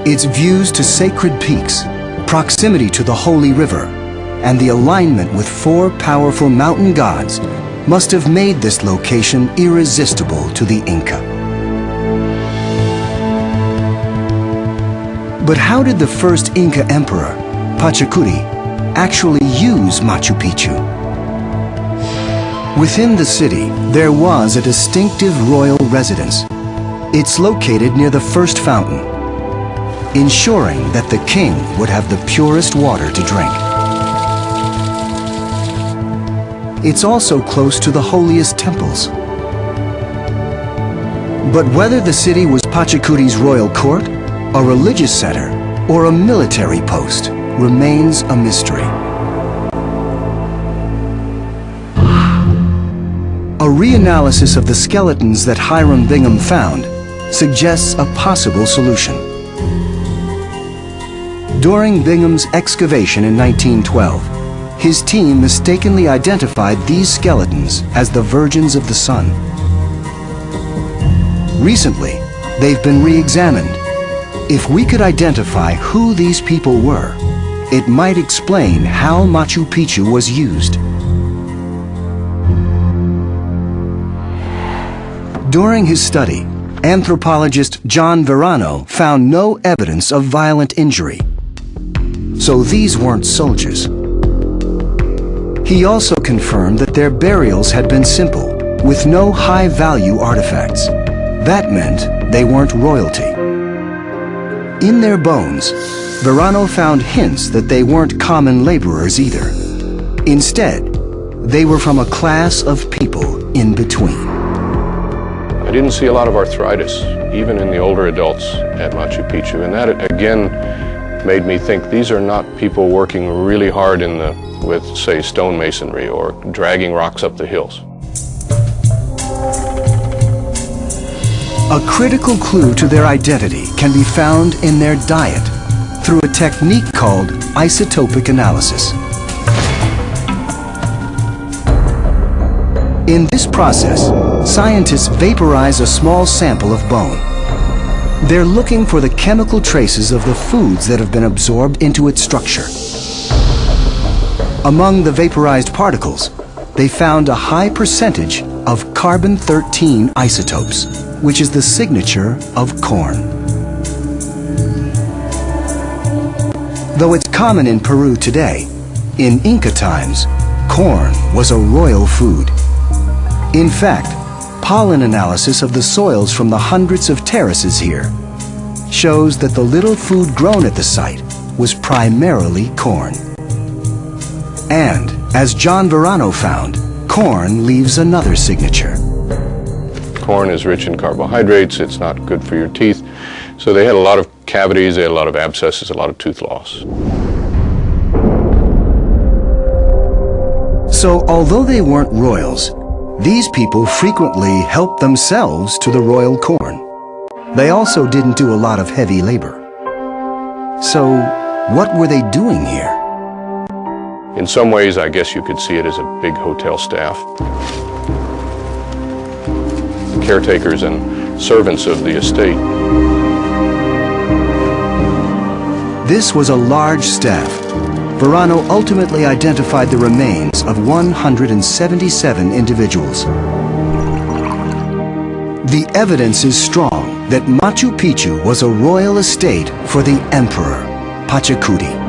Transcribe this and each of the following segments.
Its views to sacred peaks, proximity to the holy river, and the alignment with four powerful mountain gods must have made this location irresistible to the Inca. But how did the first Inca emperor, Pachacuti, actually use Machu Picchu? Within the city, there was a distinctive royal residence. It's located near the first fountain, ensuring that the king would have the purest water to drink. It's also close to the holiest temples. But whether the city was Pachacuti's royal court, a religious center, or a military post remains a mystery. A reanalysis of the skeletons that Hiram Bingham found suggests a possible solution. During Bingham's excavation in 1912, his team mistakenly identified these skeletons as the Virgins of the Sun. Recently, they've been re-examined. If we could identify who these people were, it might explain how Machu Picchu was used. During his study, anthropologist John Verano found no evidence of violent injury. So these weren't soldiers. He also confirmed that their burials had been simple, with no high-value artifacts. That meant they weren't royalty. In their bones, Verano found hints that they weren't common laborers either. Instead, they were from a class of people in between. I didn't see a lot of arthritis, even in the older adults at Machu Picchu, and that again made me think these are not people working really hard with, say, stonemasonry or dragging rocks up the hills. A critical clue to their identity can be found in their diet through a technique called isotopic analysis. In this process, scientists vaporize a small sample of bone. They're looking for the chemical traces of the foods that have been absorbed into its structure. Among the vaporized particles, they found a high percentage of carbon-13 isotopes, which is the signature of corn. Though it's common in Peru today, in Inca times, corn was a royal food. In fact, pollen analysis of the soils from the hundreds of terraces here shows that the little food grown at the site was primarily corn. And, as John Verano found, corn leaves another signature. Corn is rich in carbohydrates, it's not good for your teeth, so they had a lot of cavities, they had a lot of abscesses, a lot of tooth loss. So, although they weren't royals, these people frequently helped themselves to the royal corn. They also didn't do a lot of heavy labor. So, what were they doing here? In some ways, I guess you could see it as a big hotel staff. Caretakers and servants of the estate. This was a large staff. Verano ultimately identified the remains of 177 individuals. The evidence is strong that Machu Picchu was a royal estate for the emperor, Pachacuti.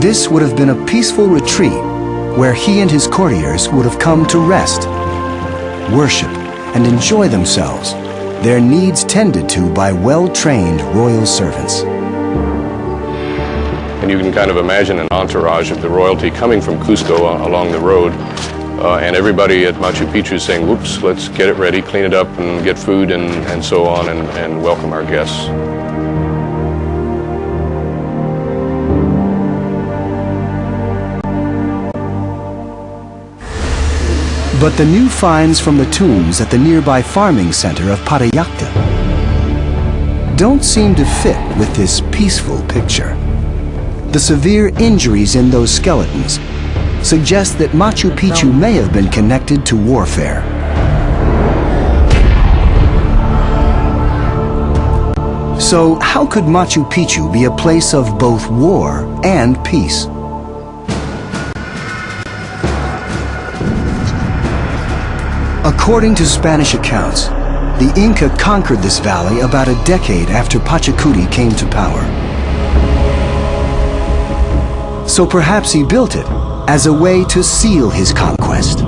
This would have been a peaceful retreat where he and his courtiers would have come to rest, worship, and enjoy themselves, their needs tended to by well-trained royal servants. And you can kind of imagine an entourage of the royalty coming from Cusco along the road, and everybody at Machu Picchu saying, whoops, let's get it ready, clean it up, and get food, and so on, and welcome our guests. But the new finds from the tombs at the nearby farming center of Parayacta don't seem to fit with this peaceful picture. The severe injuries in those skeletons suggest that Machu Picchu may have been connected to warfare. So how could Machu Picchu be a place of both war and peace? According to Spanish accounts, the Inca conquered this valley about a decade after Pachacuti came to power. So perhaps he built it as a way to seal his conquest.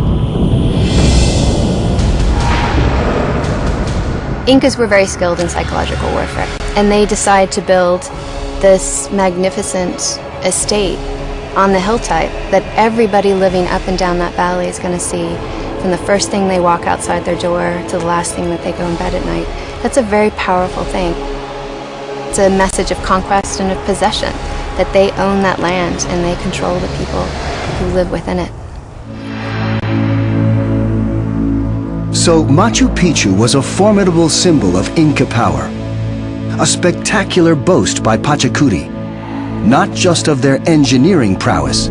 Incas were very skilled in psychological warfare, and they decide to build this magnificent estate on the hilltop that everybody living up and down that valley is going to see, from the first thing they walk outside their door to the last thing that they go in bed at night. That's a very powerful thing. It's a message of conquest and of possession, that they own that land and they control the people who live within it. So Machu Picchu was a formidable symbol of Inca power, a spectacular boast by Pachacuti, not just of their engineering prowess,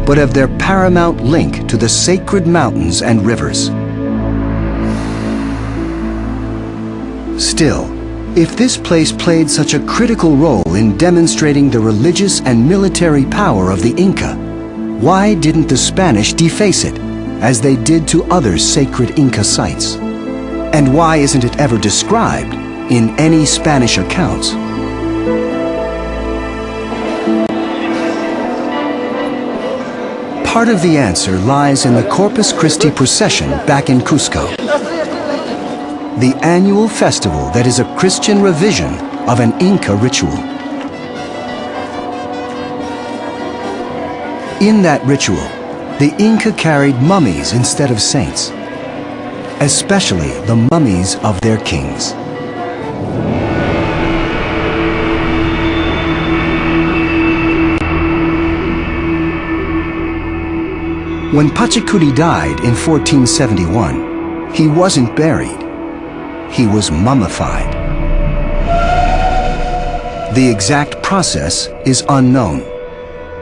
but of their paramount link to the sacred mountains and rivers. Still, if this place played such a critical role in demonstrating the religious and military power of the Inca, why didn't the Spanish deface it, as they did to other sacred Inca sites? And why isn't it ever described in any Spanish accounts? Part of the answer lies in the Corpus Christi procession back in Cusco, the annual festival that is a Christian revision of an Inca ritual. In that ritual, the Inca carried mummies instead of saints, especially the mummies of their kings. When Pachacuti died in 1471, he wasn't buried, he was mummified. The exact process is unknown.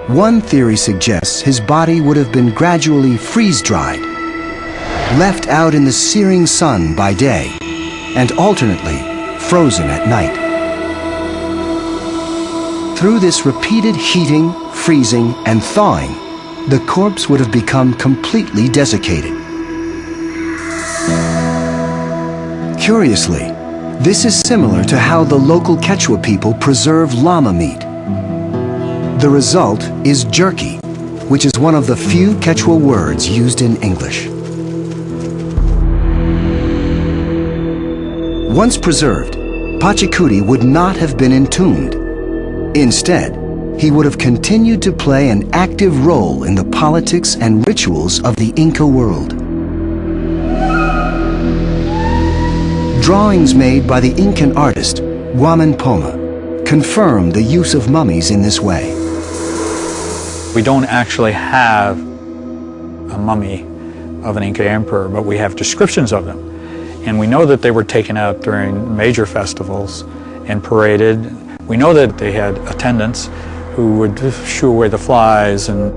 One theory suggests his body would have been gradually freeze-dried, left out in the searing sun by day, and alternately frozen at night. Through this repeated heating, freezing, and thawing, the corpse would have become completely desiccated. Curiously, this is similar to how the local Quechua people preserve llama meat. The result is jerky, which is one of the few Quechua words used in English. Once preserved, Pachacuti would not have been entombed. Instead, he would have continued to play an active role in the politics and rituals of the Inca world. Drawings made by the Incan artist Guaman Poma confirm the use of mummies in this way. We don't actually have a mummy of an Inca emperor, but we have descriptions of them. And we know that they were taken out during major festivals and paraded. We know that they had attendants who would shoo away the flies and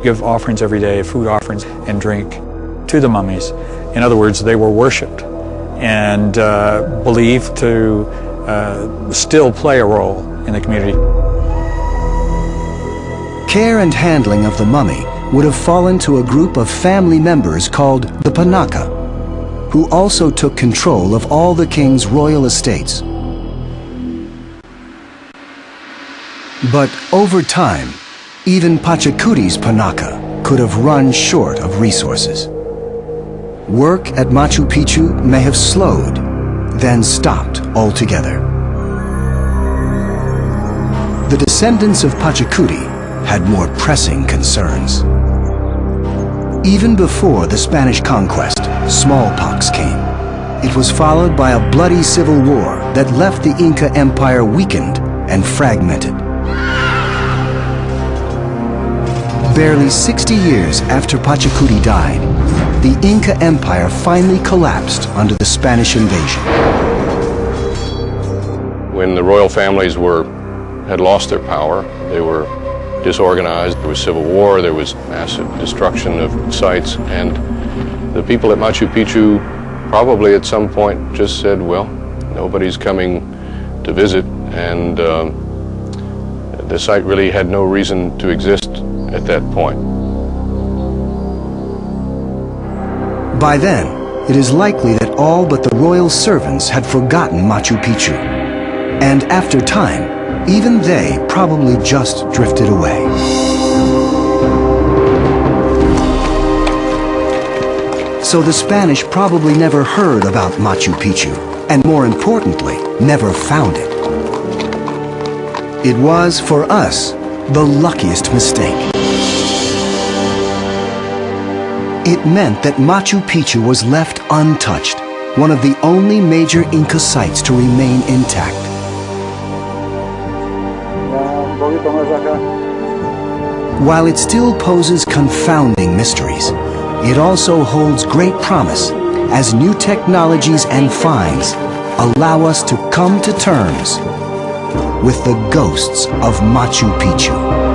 give offerings every day, food offerings and drink to the mummies. In other words, they were worshipped and believed to still play a role in the community. Care and handling of the mummy would have fallen to a group of family members called the Panaka, who also took control of all the king's royal estates. But over time, even Pachacuti's Panaka could have run short of resources. Work at Machu Picchu may have slowed, then stopped altogether. The descendants of Pachacuti had more pressing concerns. Even before the Spanish conquest, smallpox came. It was followed by a bloody civil war that left the Inca Empire weakened and fragmented. Barely 60 years after Pachacuti died, the Inca Empire finally collapsed under the Spanish invasion. When the royal families had lost their power, they were disorganized, there was civil war, there was massive destruction of sites, and the people at Machu Picchu probably at some point just said, well, nobody's coming to visit, and the site really had no reason to exist at that point. By then, it is likely that all but the royal servants had forgotten Machu Picchu. And after time, even they probably just drifted away. So the Spanish probably never heard about Machu Picchu, and more importantly, never found it. It was, for us, the luckiest mistake. It meant that Machu Picchu was left untouched, one of the only major Inca sites to remain intact. While it still poses confounding mysteries, it also holds great promise as new technologies and finds allow us to come to terms with the ghosts of Machu Picchu.